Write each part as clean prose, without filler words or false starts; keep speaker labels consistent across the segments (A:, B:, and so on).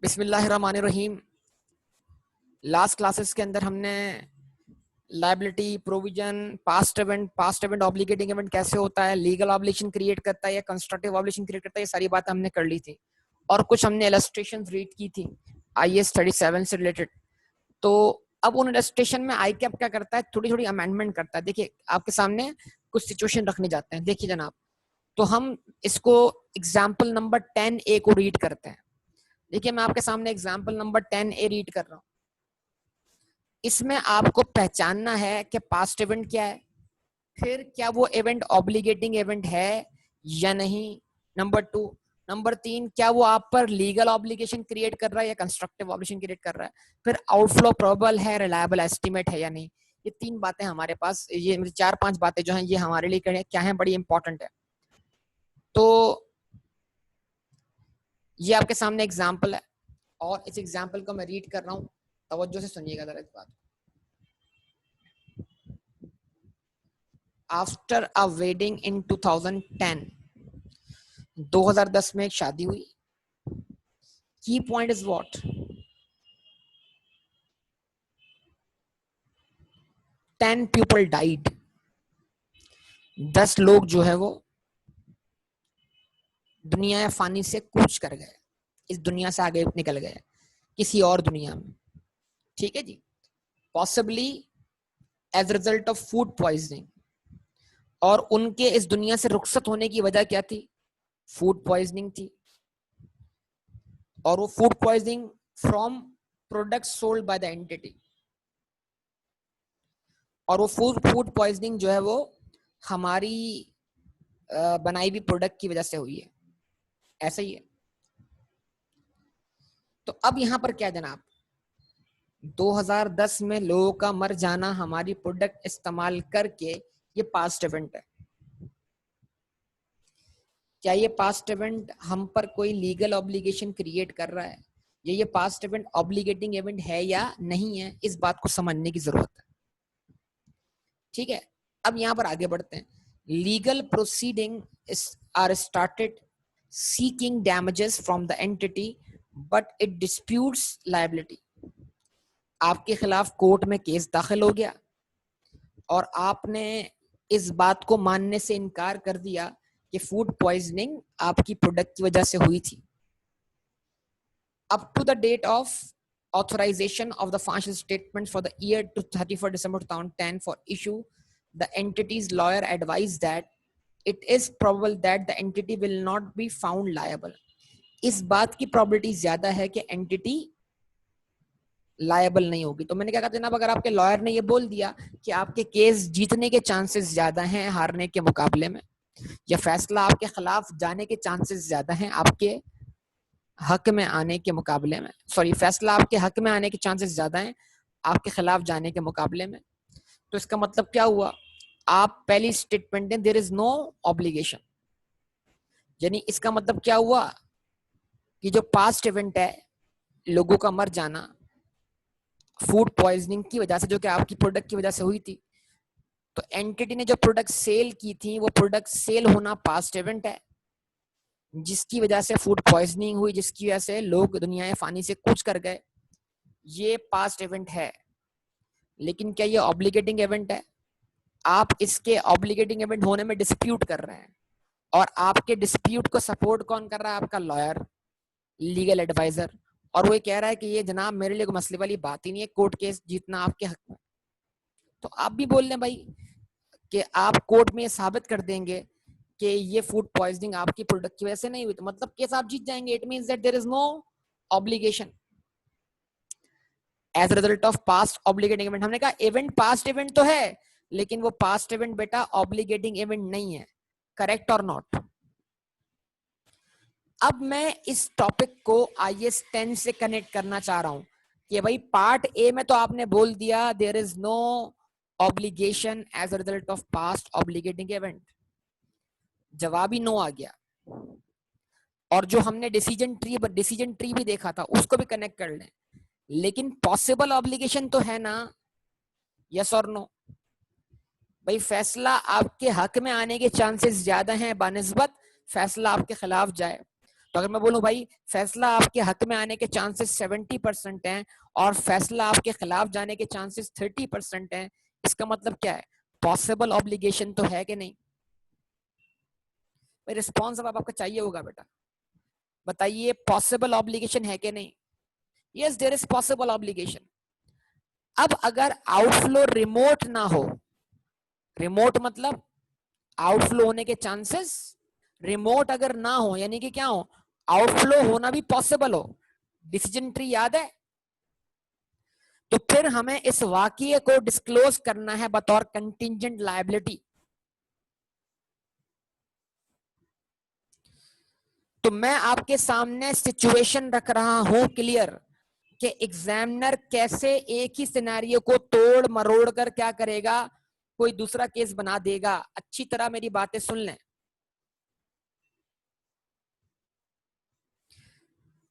A: बिस्मिल्लाहिर्रहमानिर्रहीम। Last classes के अंदर हमने liability, provision, past event, obligating event कैसे होता है, लीगल ऑब्लिगेशन क्रिएट करता है या कंस्ट्रक्टिव ऑब्लिगेशन क्रिएट करता है, ये सारी बातें हमने कर ली थी और कुछ हमने इलस्ट्रेशंस रीड की थी IAS 37 से रिलेटेड। तो अब उन इलस्ट्रेशन में ICAP क्या करता है, थोड़ी थोड़ी अमेंडमेंट करता है। देखिए आपके सामने कुछ सिचुएशन रखने जाते हैं। देखिए जनाब, तो हम इसको एग्जाम्पल नंबर 10A को रीड करते हैं। देखिए मैं आपके सामने एग्जाम्पल नंबर 10A रीड कर रहा हूँ। इसमें आपको पहचानना है कि पास्ट इवेंट क्या है, फिर क्या वो इवेंट ऑब्लिगेटिंग इवेंट है या नहीं, नंबर 2। नंबर 3, क्या वो आप पर लीगल ऑब्लिगेशन क्रिएट कर रहा है या कंस्ट्रक्टिव ऑब्लिगेशन क्रिएट कर रहा है, फिर आउटफ्लो प्रोबेबल है, रिलायबल एस्टिमेट है या नहीं। ये 3 बातें हमारे पास, ये 4-5 बातें जो हैं ये हमारे लिए क्या है, बड़ी इंपॉर्टेंट है। तो ये आपके सामने एग्जाम्पल है और इस एग्जाम्पल को मैं रीड कर रहा हूँ, तवज्जो से सुनिएगा जरा इस बात। आफ्टर अ वेडिंग इन 2010, 2010 में एक शादी हुई। की point is what, 10 people died, 10 लोग जो है वो दुनिया या फानी से कूच कर गए, इस दुनिया से आगे निकल गए किसी और दुनिया में। ठीक है जी, possibly as result of food poisoning. और उनके इस दुनिया से रुखसत होने की वजह क्या थी? फूड पॉइजनिंग थी। और वो food poisoning from product sold by the entity. और वो फूड पॉइजनिंग जो है वो हमारी बनाई हुई प्रोडक्ट की वजह से हुई है। ऐसा ही है। तो अब यहां पर क्या जनाब, 2010 में लोगों का मर जाना हमारी प्रोडक्ट इस्तेमाल करके, ये पास्ट इवेंट है। क्या ये पास्ट इवेंट हम पर कोई लीगल ऑब्लिगेशन क्रिएट कर रहा है, ये पास्ट इवेंट ऑब्लिगेटिंग इवेंट है या नहीं है, इस बात को समझने की जरूरत है। ठीक है, अब यहां पर आगे बढ़ते हैं। Legal proceeding are started seeking damages from the entity but it disputes liability. आपके खिलाफ कोर्ट में केस दाखिल हो गया और आपने इस बात को मानने से इनकार कर दिया कि फूड पॉइजनिंग आपकी प्रोडक्ट की वजह से हुई थी। Up to the date of authorization of the financial statements for the year to 31st December 2010 for issue, the entity's lawyer advised that it is probable that the entity will not be found liable. इस बात की probability ज्यादा है कि entity liable नहीं होगी। तो मैंने क्या कहा जनाब, अगर आपके लॉयर ने ये बोल दिया कि आपके केस जीतने के चांसेस ज्यादा हैं हारने के मुकाबले में, या फैसला आपके खिलाफ जाने के चांसेस ज्यादा हैं आपके हक में आने के मुकाबले में, सॉरी, फैसला आपके हक में आने के चांसेस ज्यादा हैं आपके खिलाफ जाने के मुकाबले में, तो इसका मतलब क्या हुआ, आप पहली स्टेटमेंट दें देयर इज नो ऑब्लिगेशन। यानी इसका मतलब क्या हुआ कि जो पास्ट इवेंट है, लोगों का मर जाना फूड पॉइजनिंग की वजह से, जो कि आपकी प्रोडक्ट की वजह से हुई थी, तो एंटिटी ने जो प्रोडक्ट सेल की थी वो प्रोडक्ट सेल होना पास्ट इवेंट है, जिसकी वजह से फूड पॉइजनिंग हुई, जिसकी वजह से लोग दुनिया फानी से कूच कर गए, ये पास्ट इवेंट है। लेकिन क्या ये ऑब्लिगेटिंग इवेंट है? आप इसके ऑब्लिगेटिंग इवेंट होने में डिस्प्यूट कर रहे हैं और आपके डिस्प्यूट को सपोर्ट कौन कर रहा है? आपका लॉयर, लीगल एडवाइजर। और वो कह रहा है कि ये जनाब मेरे लिए कोई मसले वाली बात ही नहीं है, कोर्ट केस जीतना आपके हक में। तो आप भी बोल रहे भाई कि आप कोर्ट में ये साबित कर देंगे कि ये फूड पॉइजनिंग आपकी प्रोडक्ट की वजह से नहीं हुई, तो मतलब केस आप जीत जाएंगे। It means that there is no obligation as result of past obligating event. हमने कहा इवेंट पास्ट इवेंट तो है, लेकिन वो पास्ट इवेंट बेटा ऑब्लिगेटिंग इवेंट नहीं है। करेक्ट और नॉट? अब मैं इस टॉपिक को IAS 10 से कनेक्ट करना चाह रहा हूं कि भाई पार्ट ए में तो आपने बोल दिया there is no obligation as a result of past obligating event, जवाबी नो आ गया। और जो हमने डिसीजन ट्री भी देखा था उसको भी कनेक्ट कर लें, लेकिन पॉसिबल ऑब्लिगेशन तो है ना, यस और नो? भाई फैसला आपके हक में आने के चांसेस ज्यादा हैं बानिस्बत फैसला आपके खिलाफ जाए, तो अगर मैं बोलूं भाई फैसला आपके हक में आने के चांसेस 70% हैं और फैसला आपके खिलाफ जाने के चांसेस 30% हैं, इसका मतलब क्या है? पॉसिबल ऑब्लिगेशन तो है कि नहीं? रिस्पॉन्स अब आपका चाहिए होगा बेटा, बताइए पॉसिबल ऑब्लिगेशन है कि नहीं? Yes there is possible obligation. अब अगर आउटफ्लो रिमोट ना हो, रिमोट मतलब आउटफ्लो होने के चांसेस रिमोट अगर ना हो, यानी कि क्या हो, आउटफ्लो होना भी पॉसिबल हो, डिसीजन ट्री याद है, तो फिर हमें इस वाकये को डिस्क्लोज करना है बतौर कंटिंजेंट लायबिलिटी। तो मैं आपके सामने सिचुएशन रख रहा हूं क्लियर कि एग्जामिनर कैसे एक ही सिनेरियो को तोड़ मरोड़ कर क्या करेगा, कोई दूसरा केस बना देगा। अच्छी तरह मेरी बातें सुन लें।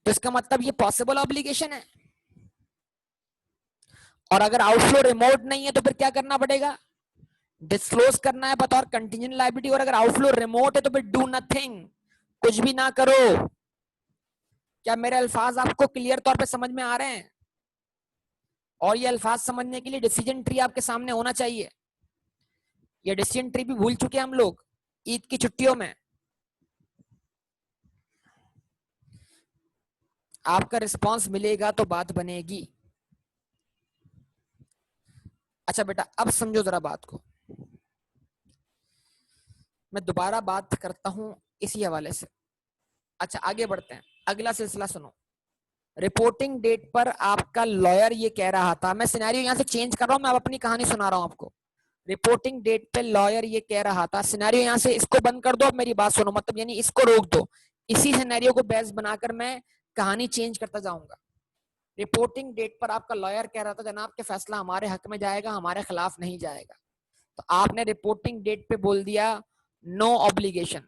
A: तो इसका मतलब ये पॉसिबल ऑब्लिगेशन है, और अगर आउटफ्लो रिमोट नहीं है तो फिर क्या करना पड़ेगा? डिस्क्लोज करना है बतौर कंटिजेंट लायबिलिटी। और अगर आउटफ्लो रिमोट है तो फिर डू नथिंग, कुछ भी ना करो। क्या मेरे अल्फाज आपको क्लियर तौर पे समझ में आ रहे हैं? और ये अल्फाज समझने के लिए डिसीजन ट्री आपके सामने होना चाहिए। ये डिसीजन ट्री भी भूल चुके हम लोग ईद की छुट्टियों में। आपका रिस्पांस मिलेगा तो बात बनेगी। अच्छा बेटा अब समझो जरा बात को, मैं दोबारा बात करता हूं इसी हवाले से। अच्छा आगे बढ़ते हैं, अगला सिलसिला सुनो। रिपोर्टिंग डेट पर आपका लॉयर ये कह रहा था, मैं सिनेरियो यहां से चेंज कर रहा हूं, मैं अपनी कहानी सुना रहा हूं आपको। रिपोर्टिंग डेट पे लॉयर ये कह रहा था, सिनेरियो यहां से इसको बंद कर दो, अब मेरी बात सुनो, मतलब यानी इसको रोक दो, इसी सिनेरियो को बेस बनाकर मैं कहानी चेंज करता जाऊंगा। रिपोर्टिंग डेट पर आपका लॉयर कह रहा था जनाब के फैसला हमारे हक में जाएगा, हमारे खिलाफ नहीं जाएगा। तो आपने रिपोर्टिंग डेट पे बोल दिया नो ऑब्लिगेशन।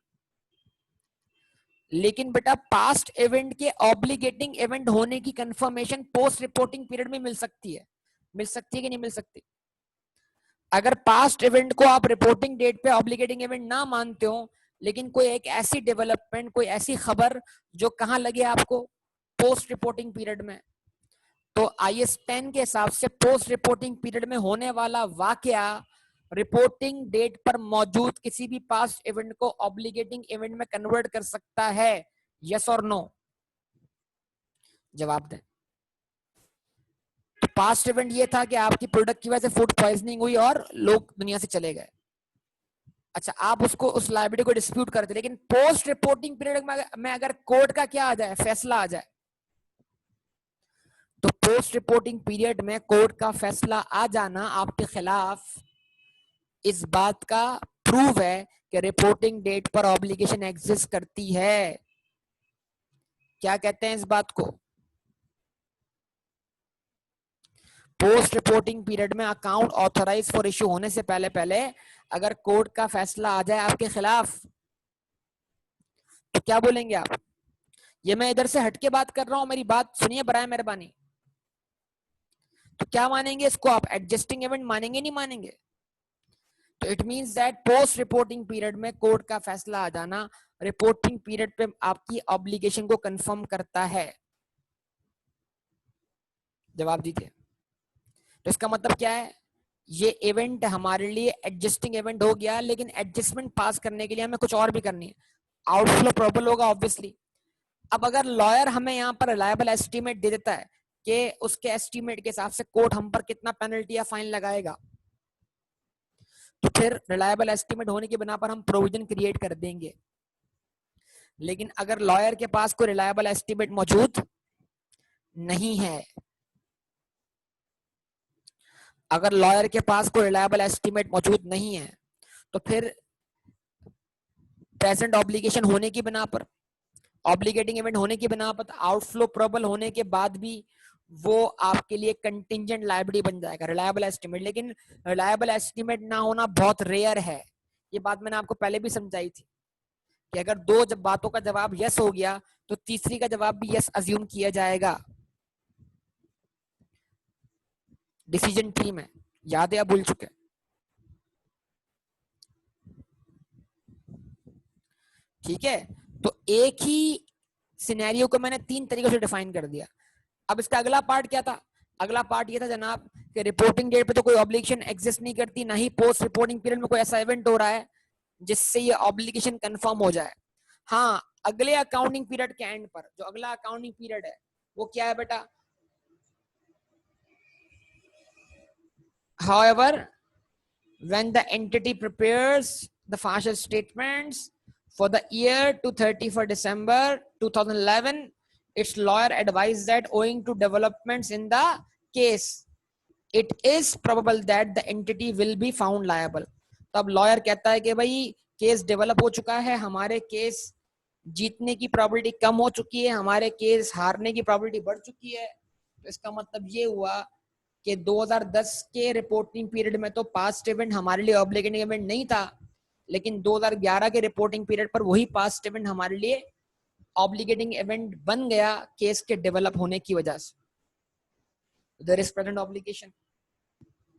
A: लेकिन बेटा पास्ट इवेंट के ऑब्लिगेटिंग इवेंट होने की कंफर्मेशन पोस्ट रिपोर्टिंग पीरियड में मिल सकती है। मिल सकती है कि नहीं मिल सकती? अगर पास्ट इवेंट को आप रिपोर्टिंग डेट पे ऑब्लिगेटिंग इवेंट ना मानते हो, लेकिन कोई एक ऐसी डेवलपमेंट, कोई ऐसी खबर जो कहां लगे आपको, पोस्ट रिपोर्टिंग पीरियड में, तो IS 10 के हिसाब से पोस्ट रिपोर्टिंग पीरियड में होने वाला वाकया रिपोर्टिंग डेट पर मौजूद किसी भी पास्ट इवेंट को ऑब्लिगेटिंग इवेंट में कन्वर्ट कर सकता है। यस और नो? जवाब दें। तो पास्ट इवेंट ये था कि आपकी प्रोडक्ट की वजह से फूड पॉइजनिंग हुई और लोग दुनिया से चले गए। अच्छा आप उसको, उस लायबिलिटी को डिस्प्यूट करते, लेकिन पोस्ट रिपोर्टिंग पीरियड में अगर कोर्ट का क्या आ जाए, फैसला आ जाए, तो पोस्ट रिपोर्टिंग पीरियड में कोर्ट का फैसला आ जाना आपके खिलाफ इस बात का प्रूव है कि रिपोर्टिंग डेट पर ऑब्लिगेशन एग्जिस्ट करती है। क्या कहते हैं इस बात को? पोस्ट रिपोर्टिंग पीरियड में अकाउंट ऑथराइज फॉर इश्यू होने से पहले पहले अगर कोर्ट का फैसला आ जाए आपके खिलाफ, तो क्या बोलेंगे आप? ये मैं इधर से हटके बात कर रहा हूं, मेरी बात सुनिए बराए मेहरबानी। तो क्या मानेंगे इसको आप? एडजस्टिंग इवेंट मानेंगे नहीं मानेंगे? तो it means that post reporting period में कोर्ट का फैसला आ जाना रिपोर्टिंग पीरियड पे आपकी ऑब्लिगेशन को कंफर्म करता है। जवाब दीजिए। तो इसका मतलब क्या है? ये इवेंट हमारे लिए एडजस्टिंग इवेंट हो गया, लेकिन एडजस्टमेंट पास करने के लिए हमें कुछ और भी करनी है। आउटफ्लो प्रोबेबल होगा ऑब्वियसली। अब अगर लॉयर हमें यहाँ पर रिलायबल एस्टीमेट दे देता है कि उसके एस्टीमेट के हिसाब से कोर्ट हम पर कितना पेनल्टी या फाइन लगाएगा, तो फिर रिलायबल एस्टीमेट होने की बिना पर हम प्रोविजन क्रिएट कर देंगे। लेकिन अगर लॉयर के पास कोई रिलायबल एस्टीमेट मौजूद नहीं है, अगर लॉयर के पास कोई रिलायबल एस्टीमेट मौजूद नहीं है, तो फिर प्रेजेंट ऑब्लिगेशन होने की बिना पर, ऑब्लिगेटिंग इवेंट होने की बिना पर, आउटफ्लो प्रोबेबल होने के बाद भी वो आपके लिए कंटिंजेंट लायबिलिटी बन जाएगा, रिलायबल एस्टीमेट। लेकिन रिलायबल एस्टीमेट ना होना बहुत रेयर है। ये बात मैंने आपको पहले भी समझाई थी कि अगर दो जब बातों का जवाब यस हो गया तो तीसरी का जवाब भी यस अज्यूम किया जाएगा डिसीजन ट्री में। याद है या भूल चुके? ठीक है, तो एक ही सिनेरियो को मैंने 3 तरीकों से डिफाइन कर दिया। अब इसका अगला पार्ट क्या था? अगला पार्ट ये था जनाब कि रिपोर्टिंग डेट पे तो कोई ऑब्लिगेशन एग्जिस्ट नहीं करती, ना ही पोस्ट रिपोर्टिंग पीरियड में कोई ऐसा इवेंट हो रहा है जिससे ये ऑब्लिगेशन कंफर्म हो जाए। हाँ, अगले अकाउंटिंग पीरियड के एंड पर जो अगला अकाउंटिंग पीरियड है वो क्या है बेटा? However, when the entity prepares the financial statements for the year to 31st December 2011, its lawyer advised that owing to developments in the case, it is probable that the entity will be found liable. तब lawyer कहता है कि भाई case develop हो चुका है, हमारे case जीतने की प्रोबेबिलिटी कम हो चुकी है, हमारे केस हारने की प्रोबेबिलिटी बढ़ चुकी है। तो इसका मतलब ये हुआ कि 2010 के रिपोर्टिंग पीरियड में तो पास्ट इवेंट हमारे लिए ऑब्लिगेटिंग इवेंट नहीं था, लेकिन 2011 के रिपोर्टिंग पीरियड पर वही पास्ट इवेंट हमारे लिए ऑब्लिगेटिंग इवेंट बन गया केस के डेवलप होने की वजह से। There is present obligation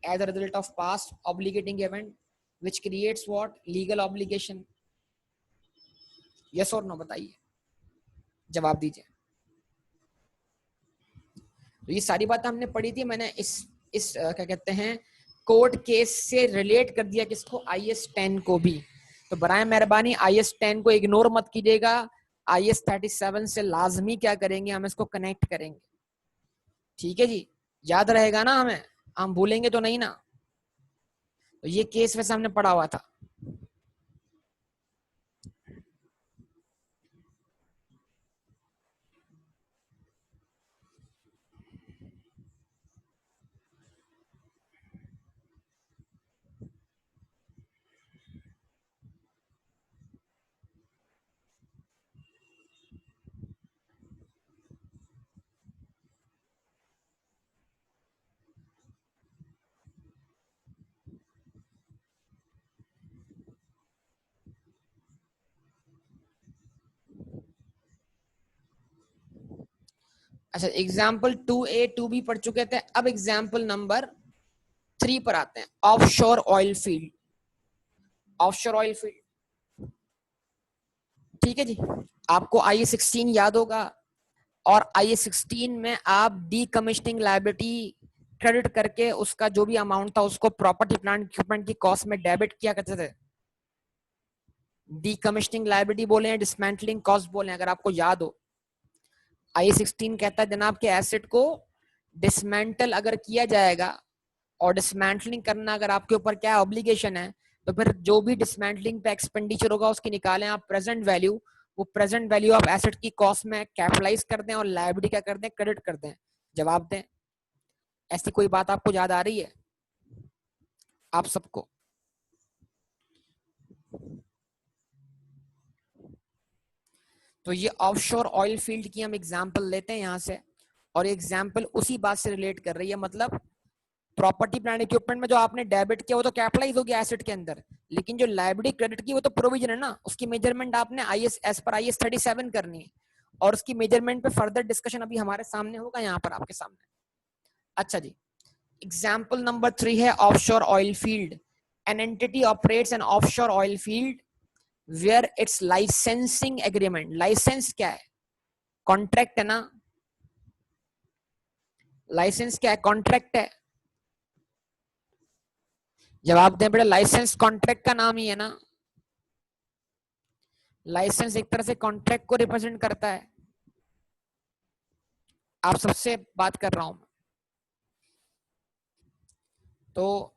A: as a result of past obligating event which creates what? Legal obligation. Yes or no? बताइए, जवाब दीजिए। तो ये सारी बातें हमने पढ़ी थी, मैंने इस क्या कहते हैं कोर्ट केस से रिलेट कर दिया किसको? IAS 10 को भी। तो बराए मेहरबानी IAS 10 को इग्नोर मत कीजिएगा, IAS 37 से लाजमी क्या करेंगे, हम इसको कनेक्ट करेंगे। ठीक है जी, याद रहेगा ना हमें, हम भूलेंगे तो नहीं ना। तो ये केस वैसे हमने पढ़ा हुआ था। अच्छा, एग्जाम्पल 2A 2B पढ़ चुके थे, अब एग्जाम्पल नंबर 3 पर आते हैं। Offshore oil field. Offshore oil field, ठीक है जी। आपको IAS 16 याद होगा, और IAS 16 में आप डीकमिशनिंग लायबिलिटी क्रेडिट करके उसका जो भी अमाउंट था उसको प्रॉपर्टी प्लांट इक्विपमेंट की कॉस्ट में डेबिट किया करते थे। डीकमिशनिंग लायबिलिटी बोले हैं, डिसमेंटलिंग कॉस्ट बोले हैं, अगर आपको याद हो। IAS 16 कहता है जनाब के एसेट को डिसमेंटल अगर किया जाएगा, और डिसमेंटलिंग करना अगर आपके ऊपर क्या ऑब्लिगेशन है, तो फिर जो भी डिसमेंटलिंग पे एक्सपेंडिचर होगा उसकी निकालें आप प्रेजेंट वैल्यू, वो प्रेजेंट वैल्यू आप एसेट की कॉस्ट में कैपिटलाइज कर दें और लायबिलिटी क्या कर दें? क्रेडिट कर दें। जवाब दें, ऐसी कोई बात आपको याद आ रही है आप सबको? तो ये ऑफशोर ऑयल फील्ड की हम एग्जांपल लेते हैं यहां से, और एग्जांपल उसी बात से रिलेट कर रही है। मतलब प्रॉपर्टी प्लांट इक्विपमेंट में जो आपने डेबिट किया वो तो कैपिटलाइज हो गया एसेट के अंदर, लेकिन जो लायबिलिटी क्रेडिट की वो तो प्रोविजन है ना, उसकी मेजरमेंट आपने IAS एज पर IAS 37 करनी है, और उसकी मेजरमेंट पे फर्दर डिस्कशन अभी हमारे सामने होगा यहाँ पर आपके सामने। अच्छा जी, एग्जाम्पल नंबर 3 है offshore oil field. An entity operates an offshore oil field where its licensing agreement. Licence क्या है? कॉन्ट्रैक्ट है ना। लाइसेंस क्या है? कॉन्ट्रैक्ट है। जवाब दें बेटा, लाइसेंस कॉन्ट्रैक्ट का नाम ही है ना। लाइसेंस एक तरह से कॉन्ट्रैक्ट को रिप्रेजेंट करता है। आप सबसे बात कर रहा हूं। तो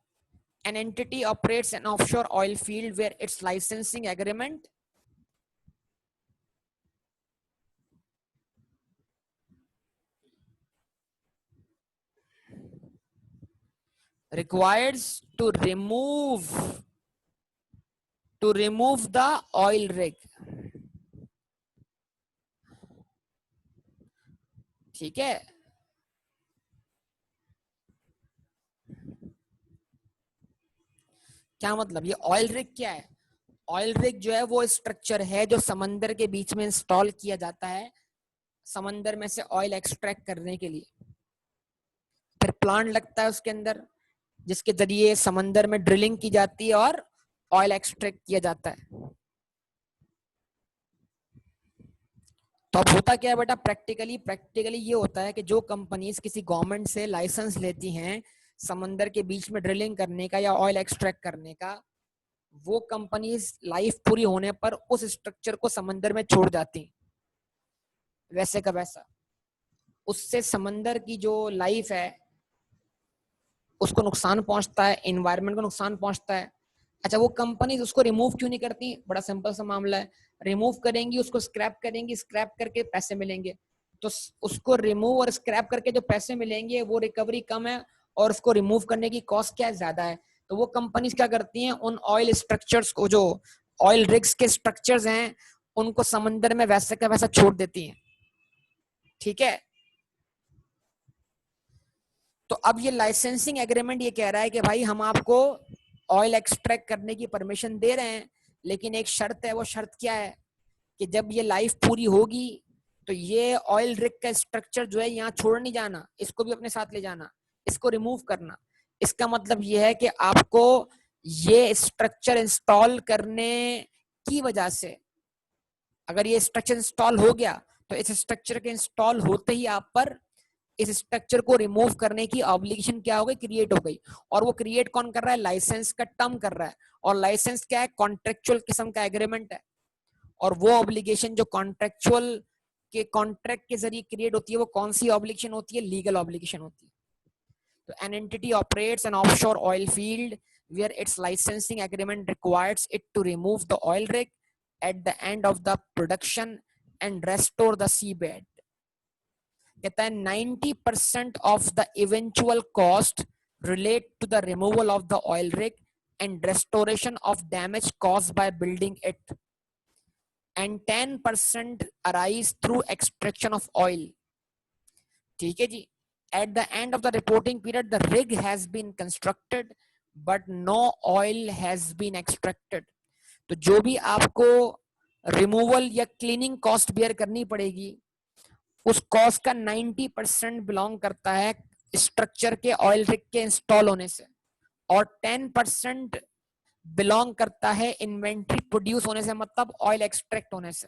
A: an entity operates an offshore oil field where its licensing agreement requires to remove the oil rig। ठीक है, क्या मतलब? ये ऑयल रिग क्या है? ऑयल रिग जो है वो स्ट्रक्चर है जो समंदर के बीच में इंस्टॉल किया जाता है समंदर में से ऑयल एक्सट्रैक्ट करने के लिए। फिर प्लांट लगता है उसके अंदर जिसके जरिए समंदर में ड्रिलिंग की जाती है और ऑयल एक्सट्रैक्ट किया जाता है। तो अब होता क्या है बेटा, प्रैक्टिकली ये होता है कि जो कंपनीज किसी गवर्नमेंट से लाइसेंस लेती हैं समंदर के बीच में ड्रिलिंग करने का या ऑयल एक्सट्रैक्ट करने का, वो कंपनीज लाइफ पूरी होने पर उस स्ट्रक्चर को समंदर में छोड़ जाती, वैसे का वैसा। उससे समंदर की जो लाइफ है उसको नुकसान पहुंचता है, एनवायरनमेंट को नुकसान पहुंचता है। अच्छा, वो कंपनीज उसको रिमूव क्यों नहीं करती? बड़ा सिंपल सा मामला है, रिमूव करेंगी, उसको स्क्रैप करेंगी, स्क्रैप करके पैसे मिलेंगे। तो उसको रिमूव और स्क्रैप करके जो पैसे मिलेंगे वो रिकवरी कम है, और उसको रिमूव करने की कॉस्ट क्या है, ज्यादा है। तो वो कंपनीज क्या करती हैं, उन ऑयल स्ट्रक्चर्स को, जो ऑयल रिग्स के स्ट्रक्चर्स हैं, उनको समंदर में वैसे का वैसा छोड़ देती हैं। ठीक है, तो अब ये लाइसेंसिंग एग्रीमेंट ये कह रहा है कि भाई हम आपको ऑयल एक्सट्रैक्ट करने की परमिशन दे रहे हैं, लेकिन एक शर्त है। वो शर्त क्या है कि जब ये लाइफ पूरी होगी तो ये ऑयल रिग का स्ट्रक्चर जो है यहाँ छोड़ नहीं जाना, इसको भी अपने साथ ले जाना, इसको रिमूव करना। इसका मतलब ये है कि आपको ये स्ट्रक्चर इंस्टॉल करने की वजह से, अगर ये स्ट्रक्चर इंस्टॉल हो गया तो इस स्ट्रक्चर के इंस्टॉल होते ही आप पर इस स्ट्रक्चर को रिमूव करने की ऑब्लिगेशन क्या हो गई, क्रिएट हो गई। और वो क्रिएट कौन कर रहा है, लाइसेंस का टर्म कर रहा है। और लाइसेंस क्या है, कॉन्ट्रेक्चुअल किस्म का एग्रीमेंट है। और वो ऑब्लिगेशन जो कॉन्ट्रेक्चुअल के कॉन्ट्रैक्ट के जरिए क्रिएट होती है, वो कौन सी ऑब्लिगेशन होती है, लीगल ऑब्लिगेशन होती है। तो an entity operates an offshore oil field where its licensing agreement requires it to remove the oil rig at the end of the production and restore the seabed. कहता है 90% of the eventual cost relate to the removal of the oil rig and restoration of damage caused by building it, and 10% arise through extraction of oil. ठीक है जी। At the end of the reporting period, the rig has been constructed, but no oil has been extracted. तो जो भी आपको removal या cleaning cost bear करनी पड़ेगी, उस कॉस्ट का 90% बिलोंग करता है स्ट्रक्चर के ऑयल रिग के इंस्टॉल होने से, और 10% बिलोंग करता है इन्वेंट्री प्रोड्यूस होने से, मतलब ऑयल एक्सट्रैक्ट होने से।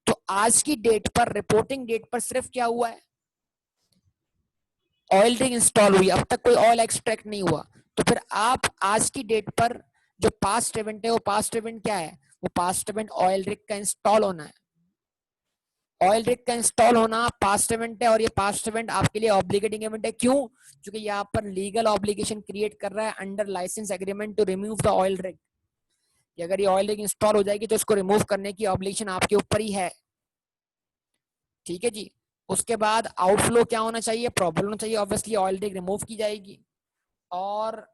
A: तो आज की डेट पर, रिपोर्टिंग डेट पर सिर्फ क्या हुआ है, ऑयल रिग इंस्टॉल हुई, अब तक कोई ऑयल एक्सट्रैक्ट नहीं हुआ। तो फिर आप आज की डेट पर जो पास्ट इवेंट है, वो पास्ट इवेंट क्या है, वो पास्ट इवेंट ऑयल रिग का इंस्टॉल होना है। ऑयल रिग का इंस्टॉल होना पास्ट इवेंट है, और ये पास्ट इवेंट आपके लिए ऑब्लिगेटिंग इवेंट है। क्यों? क्योंकि यहाँ पर लीगल ऑब्लिगेशन क्रिएट कर रहा है under licence agreement to remove the oil rig. अगर ये ऑयल रिग इंस्टॉल हो जाएगी तो इसको रिमूव करने की ऑब्लिगेशन आपके ऊपर ही है। ठीक है जी। उसके बाद आउटफ्लो क्या होना चाहिए, प्रॉब्लम होना चाहिए। ऑब्वियसली ऑयल रिग रिमूव की जाएगी, और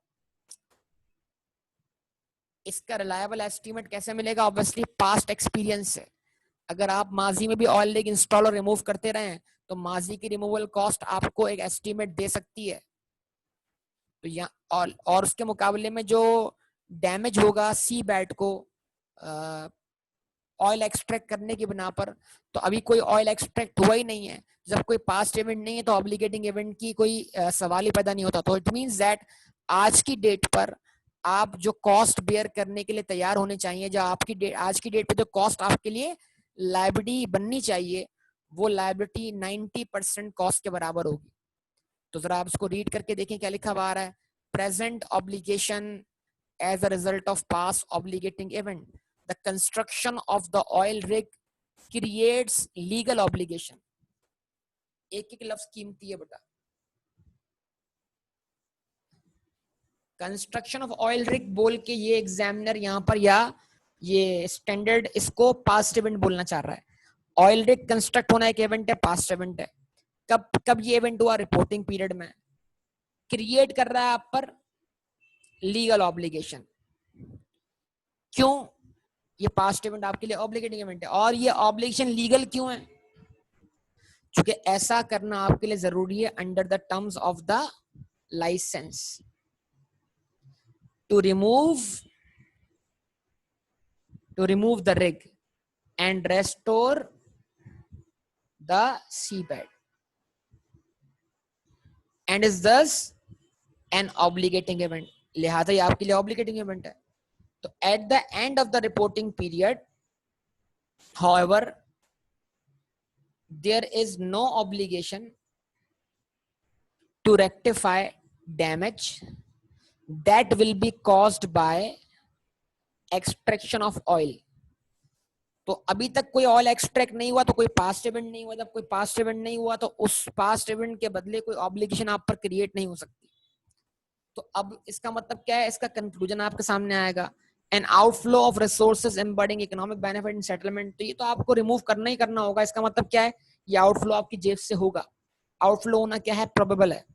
A: इसका रिलायबल एस्टीमेट कैसे मिलेगा, ऑब्वियसली पास्ट एक्सपीरियंस से। अगर आप माजी में भी ऑयल रिग इंस्टॉल और रिमूव करते रहे तो माजी की रिमूवल कॉस्ट आपको एक एस्टीमेट दे सकती है। तो यहाँ और उसके मुकाबले में जो डैमेज होगा सी बैट को ऑयल एक्सट्रैक्ट करने की बिना पर, तो अभी कोई ऑयल एक्सट्रैक्ट हुआ ही नहीं है। जब कोई पास्ट इवेंट नहीं है तो ऑब्लिगेटिंग इवेंट की कोई सवाल ही पैदा नहीं होता। तो इट मींस दैट आज की डेट पर आप जो कॉस्ट बेयर करने के लिए तैयार होने चाहिए, जो आपकी आज की डेट पे जो कॉस्ट आपके लिए लायबिलिटी बननी चाहिए, वो लायबिलिटी 90% कॉस्ट के बराबर होगी। तो जरा आप इसको रीड करके देखें क्या लिखा हुआ आ रहा है। Present obligation as a result of past obligating event, the construction of the oil rig creates legal obligation. एक एक लफ्ज कीमती है बेटा। कंस्ट्रक्शन ऑफ ऑयल रिग बोल के ये एग्जामिनर यहाँ पर, या ये स्टैंडर्ड, इसको पास्ट इवेंट बोलना चाह रहा है। ऑयल रिग कंस्ट्रक्ट होना एक इवेंट है, पास्ट इवेंट है। कब कब ये इवेंट हुआ, रिपोर्टिंग पीरियड में। क्रिएट कर रहा है आप पर लीगल ऑब्लिगेशन। क्यों? ये पास्ट इवेंट आपके लिए ऑब्लिगेटिंग इवेंट है। और ये ऑब्लिगेशन लीगल क्यों है? क्योंकि ऐसा करना आपके लिए जरूरी है under the terms of the licence to remove the rig and restore the seabed, and is this an obligating event. लिहाजा ये आपके लिए ऑब्लिगेटिंग इवेंट है। तो at the end of the reporting period, however, there is no obligation to rectify damage that will be caused by extraction of oil. तो अभी तक कोई ऑयल एक्सट्रैक्ट नहीं हुआ तो कोई पास्ट इवेंट नहीं हुआ, जब कोई पास्ट इवेंट नहीं हुआ तो उस पास्ट इवेंट के बदले कोई ऑब्लिगेशन आप पर क्रिएट नहीं हो सकती। तो अब इसका मतलब क्या है, इसका कंक्लूजन आपके सामने आएगा, an outflow of resources embodying economic benefit in settlement. तो ये तो आपको रिमूव करना ही करना होगा। इसका मतलब क्या है, ये आउटफ्लो आपकी जेब से होगा। आउटफ्लो होना क्या है, प्रोबेबल है।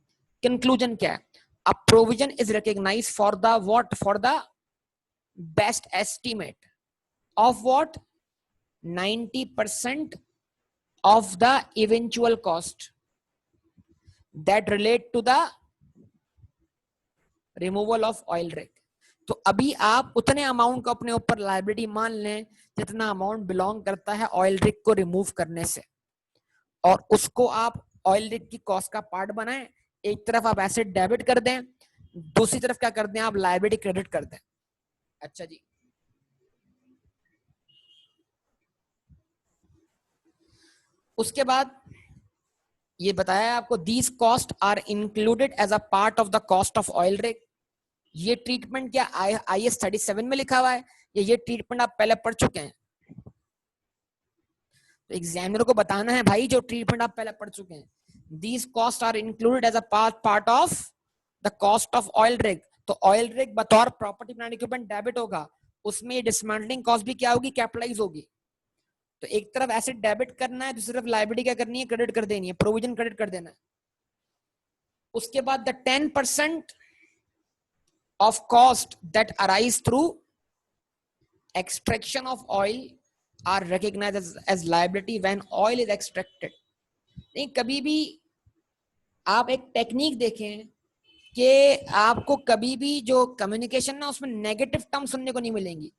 A: कंक्लूजन क्या है, a provision is recognised for the what, for the best estimate of what 90% of the eventual cost that relate to the removal of oil rig। तो अभी आप उतने अमाउंट को अपने ऊपर लायबिलिटी मान लें जितना अमाउंट बिलोंग करता है ऑयल रिग को रिमूव करने से, और उसको आप ऑयल रिग की कॉस्ट का पार्ट बनाएं। एक तरफ आप एसेट डेबिट कर दें, दूसरी तरफ क्या कर दें, आप लायबिलिटी क्रेडिट कर दें। अच्छा जी, उसके बाद ये बताया आपको, these cost are included as a part of the cost of oil rig. ये ट्रीटमेंट क्या IAS 37 में लिखा हुआ है, ये ट्रीटमेंट आप पहले पढ़ चुके हैं। तो एग्जामिनर को बताना है भाई जो ट्रीटमेंट आप पहले पढ़ चुके हैं, these cost are included as a part of the cost of oil rig. तो ऑयल रिग बतौर प्रॉपर्टी प्लांट इक्विपमेंट डेबिट होगा, उसमें डिसमेंटलिंग कॉस्ट भी क्या होगी, कैपिटलाइज होगी। तो एक तरफ एसेट डेबिट करना है, दूसरी तरफ लायबिलिटी क्या करनी है, क्रेडिट कर देनी है, प्रोविजन क्रेडिट कर देना है। उसके बाद the 10% of cost that arise through extraction of oil are recognized as liability when oil is extracted। नहीं, कभी भी आप एक टेक्निक देखें कि आपको कभी भी जो कम्युनिकेशन ना उसमें नेगेटिव टर्म सुनने को नहीं मिलेंगी।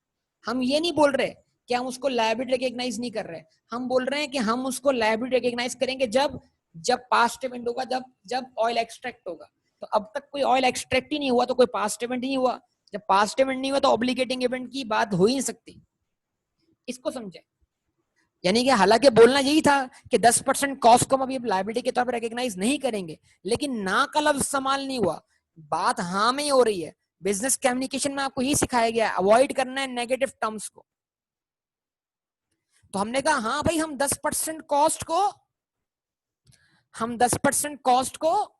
A: हम ये नहीं बोल रहे कि हम उसको लायबिलिटी रिकॉग्नाइज नहीं कर रहे, हम बोल रहे हैं कि हम उसको लायबिलिटी रिकॉग्नाइज करेंगे जब पास्ट इवेंट होगा, जब ऑयल एक्सट्रैक्ट होगा। तो अब तक कोई ऑयल एक्सट्रैक्ट ही नहीं हुआ तो कोई पास्ट इवेंट नहीं हुआ, जब पास्ट इवेंट नहीं हुआ तो ऑब्लिगेटिंग इवेंट की बात हो ही नहीं सकती। इसको समझे, यानी कि हालांकि बोलना यही था कि 10% कॉस्ट को हम अभी लायबिलिटी के तौर पर रिकॉग्नाइज नहीं करेंगे, लेकिन ना का लफ्ज इस्तेमाल नहीं हुआ, बात हाँ में ही हो रही है। बिजनेस कम्युनिकेशन में आपको ही सिखाया गया है अवॉइड करना है नेगेटिव टर्म्स को। तो हमने कहा हाँ भाई, हम 10% कॉस्ट को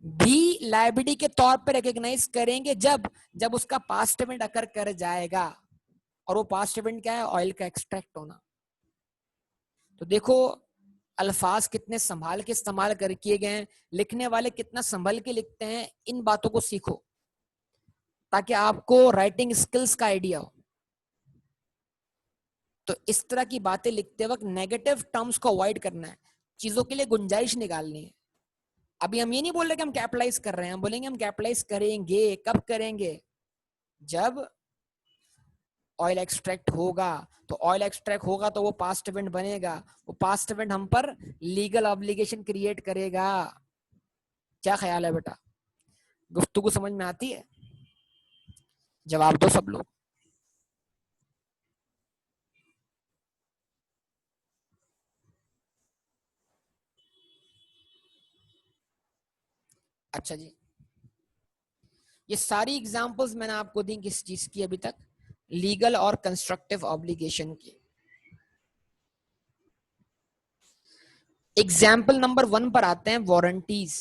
A: भी लायबिलिटी के तौर पर रिकॉग्नाइज करेंगे जब उसका पास्ट इवेंट अकर कर जाएगा। और वो पास्ट इवेंट क्या है, ऑयल का एक्सट्रैक्ट होना। तो देखो अल्फाज कितने संभाल के इस्तेमाल कर किए गए हैं, लिखने वाले कितना संभल के लिखते हैं। इन बातों को सीखो ताकि आपको राइटिंग स्किल्स का आइडिया हो। तो इस तरह की बातें लिखते वक्त नेगेटिव टर्म्स को अवॉइड करना है, चीजों के लिए गुंजाइश निकालनी है। अभी हम ये नहीं बोल रहे कि हम कैपिटलाइज कर रहे हैं, हम बोलेंगे हम कैपिटलाइज करेंगे। कब करेंगे, जब ऑयल एक्सट्रैक्ट होगा। तो ऑयल एक्सट्रैक्ट होगा तो वो पास्ट इवेंट बनेगा, वो पास्ट इवेंट हम पर लीगल ऑब्लिगेशन क्रिएट करेगा। क्या ख्याल है बेटा, गुफ्तगू समझ में आती है? जवाब दो सब लोग। अच्छा जी, ये सारी एग्जांपल्स मैंने आपको दी किस चीज की अभी तक, लीगल और कंस्ट्रक्टिव ऑब्लिगेशन की। एग्जाम्पल नंबर 1 पर आते हैं, वारंटीज।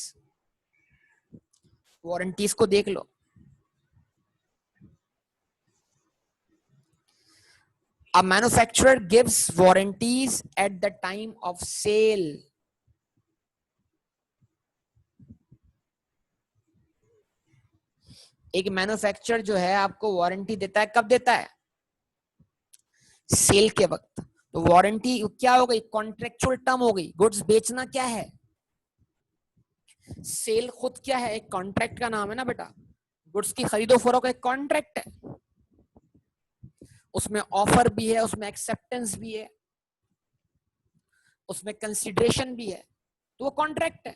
A: वारंटीज को देख लो। A manufacturer gives warranties at the time of sale। एक मैन्युफैक्चरर जो है आपको वारंटी देता है, कब देता है, सेल के वक्त। तो वारंटी क्या हो गई, कॉन्ट्रेक्चुअल टर्म हो गई। गुड्स बेचना क्या है, सेल खुद क्या है, एक कॉन्ट्रैक्ट का नाम है ना बेटा। गुड्स की खरीदो फरोख्त एक कॉन्ट्रैक्ट है, उसमें ऑफर भी है, उसमें एक्सेप्टेंस भी है, उसमें कंसिडरेशन भी है, तो वो कॉन्ट्रैक्ट है।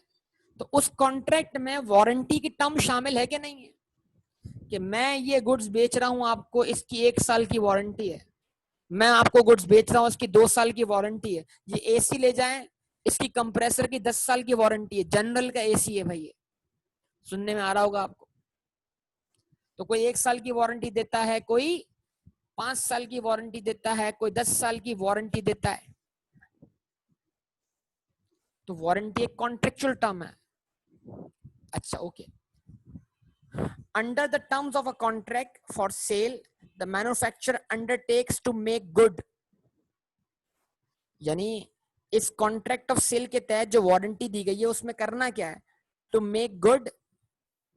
A: तो उस कॉन्ट्रैक्ट में वारंटी की टर्म शामिल है कि नहीं है, कि मैं ये गुड्स बेच रहा हूं आपको, इसकी 1 साल की वारंटी है। मैं आपको गुड्स बेच रहा हूँ, इसकी 2 साल की वारंटी है। ये एसी ले जाएं, इसकी कंप्रेसर की 10 साल की वारंटी है। जनरल का एसी है भाई, ये सुनने में आ रहा होगा आपको। तो कोई 1 साल की वारंटी देता है, कोई 5 साल की वारंटी देता है, कोई 10 साल की वारंटी देता है। तो वारंटी एक कॉन्ट्रेक्चुअल टर्म है। अच्छा okay. Under the terms of a contract for sale the manufacturer undertakes to make good, यानी इस कॉन्ट्रैक्ट ऑफ सेल के तहत जो वारंटी दी गई है उसमें करना क्या है, to make good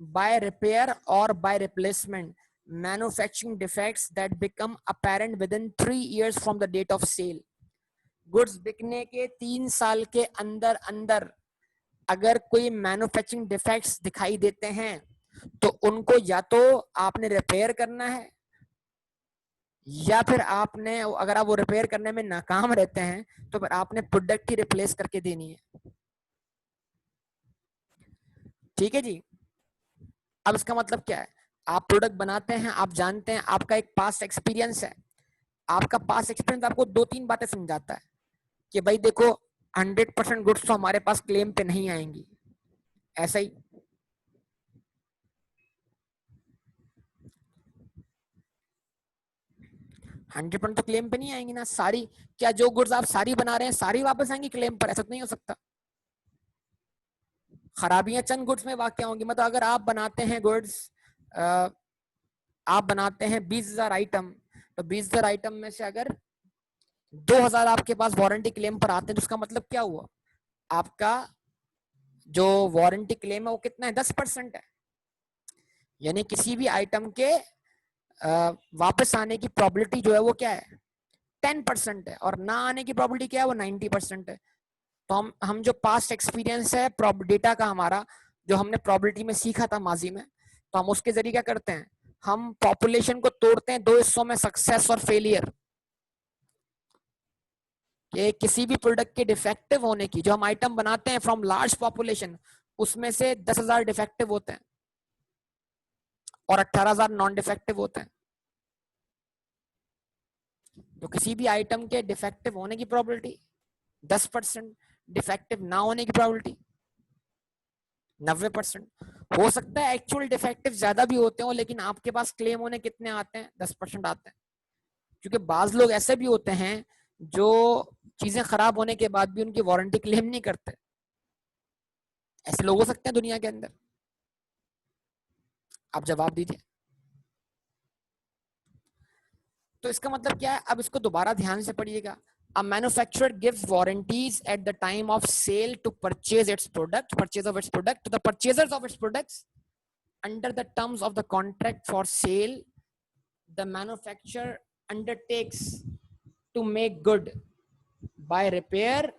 A: by repair और by replacement manufacturing defects that become apparent within 3 years from the date of sale. Goods बिकने के 3 साल के अंदर अंदर अगर कोई मैन्युफैक्चरिंग डिफेक्ट्स दिखाई देते हैं तो उनको या तो आपने रिपेयर करना है, या फिर आपने, अगर आप वो रिपेयर करने में नाकाम रहते हैं तो फिर आपने प्रोडक्ट ही रिप्लेस करके देनी है। ठीक है जी। अब इसका मतलब क्या है, आप प्रोडक्ट बनाते हैं, आप जानते हैं, आपका एक पास्ट एक्सपीरियंस है। आपका पास्ट एक्सपीरियंस आपको 2-3 बातें समझाता है कि भाई देखो 100% गुड्स तो हमारे पास क्लेम पे नहीं आएंगी। ऐसा ही 100% तो क्लेम पे नहीं आएंगी ना सारी। क्या जो गुड्स आप सारी बना रहे हैं सारी वापस आएंगी क्लेम पर? ऐसा तो नहीं हो सकता। खराबियां चंद गुड्स में वाकई होंगी। मतलब अगर आप बनाते हैं गुड्स, आप बनाते हैं 20,000 आइटम, तो 20,000 आइटम में से अगर 2,000 आपके पास वारंटी क्लेम पर आते हैं तो उसका मतलब क्या हुआ, आपका जो वारंटी क्लेम है वो कितना है, 10% है। यानी किसी भी आइटम के वापस आने की प्रोबेबिलिटी जो है वो क्या है, 10% है, और ना आने की प्रोबेबिलिटी क्या है, वो 90% है। तो हम जो पास्ट एक्सपीरियंस है डेटा का हमारा, जो हमने प्रोबेबिलिटी में सीखा था माजी में, तो हम उसके जरिए क्या करते हैं, हम पॉपुलेशन को तोड़ते हैं 2 हिस्सों में, सक्सेस और फेलियर। कि किसी भी प्रोडक्ट के डिफेक्टिव होने की, जो हम आइटम बनाते हैं फ्रॉम लार्ज पॉपुलेशन, उसमें से 10,000 डिफेक्टिव होते हैं और 18,000 नॉन डिफेक्टिव होते हैं। तो किसी भी आइटम के डिफेक्टिव होने की प्रोबेबिलिटी 10%, डिफेक्टिव ना होने की प्रोबेबिलिटी 90%। हो सकता है एक्चुअल डिफेक्टिव ज्यादा भी होते हो, लेकिन आपके पास क्लेम होने कितने आते हैं, 10% आते हैं। क्योंकि बाज लोग ऐसे भी होते हैं जो चीजें खराब होने के बाद भी उनकी वारंटी क्लेम नहीं करते। ऐसे लोग हो सकते हैं दुनिया के अंदर। आप जवाब दीजिए। तो इसका मतलब क्या है, अब इसको दोबारा ध्यान से पढ़िएगा। A manufacturer gives warranties at the time of sale to purchase its product, purchase of its product, to the purchasers of its products under the terms of the contract for sale. The manufacturer undertakes to make good by repair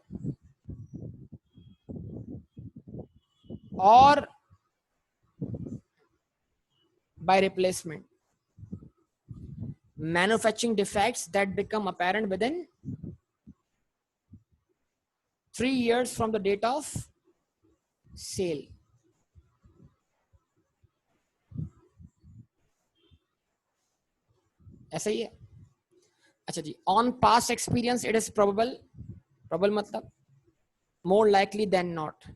A: or by replacement manufacturing defects that become apparent within 3 years from the date of sale. ऐसा ही है। अच्छा जी, on past experience it is probable, probable मतलब more likely than not